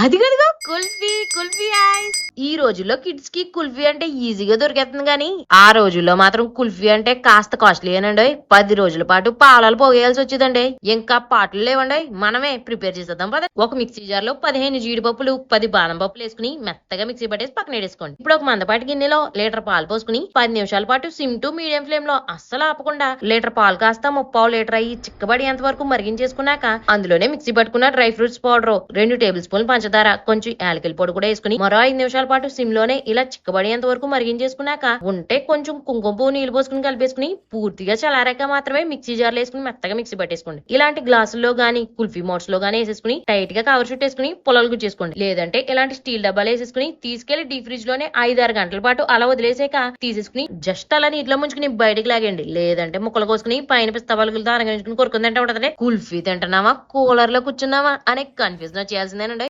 అదిగదిగో కుల్ఫీ కుల్ఫీ ఐస్. ఈ రోజుల్లో కిడ్స్ కి కుల్ఫీ అంటే ఈజీగా దొరికేస్తుంది గానీ ఆ రోజుల్లో మాత్రం కుల్ఫీ అంటే కాస్త కాస్ట్లీ అనండి. 10 రోజుల పాటు పాలాలు పోగేయాల్సి వచ్చేదండి. ఇంకా పాటలు లేవండి, మనమే ప్రిపేర్ చేసేద్దాం పద. ఒక మిక్సీ జార్ లో 15 జీడిపప్పులు 10 బాదం పప్పులు వేసుకుని మెత్తగా మిక్సీ పట్టేసి పక్కన వేసుకోండి. ఇప్పుడు ఒక మందపాటి గిన్నెలో లీటర్ పాలు పోసుకుని 10 నిమిషాల పాటు సిమ్ టు మీడియం ఫ్లేమ్ లో అస్సలు ఆపకుండా లీటర్ పాలు కాస్త 3/4 లీటర్ అయ్యి చిక్కబడేంత వరకు మరిగించేసుకున్నాక అందులోనే మిక్సీ పట్టుకున్న డ్రై ఫ్రూట్స్ పౌడర్, 2 టేబుల్ స్పూన్లు పంచదార, కొంచెం యాలకుల పొడి కూడా వేసుకుని మరో 5 నిమిషాల పాటు సిమ్ లోనే ఇలా చిక్కబడేంత వరకు మరిగించేసుకున్నాక ఉంటే కొంచెం కుంకుమ పువ్వు నీళ్లు పోసుకుని కలిపేసుకుని పూర్తిగా చల్లారాక మాత్రమే మిక్సీ జార్లో వేసుకుని మెత్తగా మిక్సీ పట్టేసుకోండి. ఇలాంటి గ్లాసుల్లో గానీ కుల్ఫీ మోడ్స్ లో గానీ వేసేసుకుని టైట్ గా కవర్ చుట్టేసుకుని పొలాలు గుచ్చేసుకోండి. లేదంటే ఇలాంటి స్టీల్ డబ్బాలు వేసేసుకుని తీసుకెళ్లి డీప్ ఫ్రిడ్జ్ లోనే 5-6 గంటల పాటు అలా వదిలేసాక తీసేసుకుని జస్ట్ అలా నీటిలో ముంచుకుని బయటకు లాగండి. లేదంటే ముక్కలు కోసుకుని పైన పిస్తా పలుకులతో అరంగించుకుని కొరుకుని తింటా ఉంటదండి. కుల్ఫీ తింటున్నావా కూలర్ లో కూర్చున్నావా అనే కన్ఫ్యూజన్ చేయాల్సిందేనండి.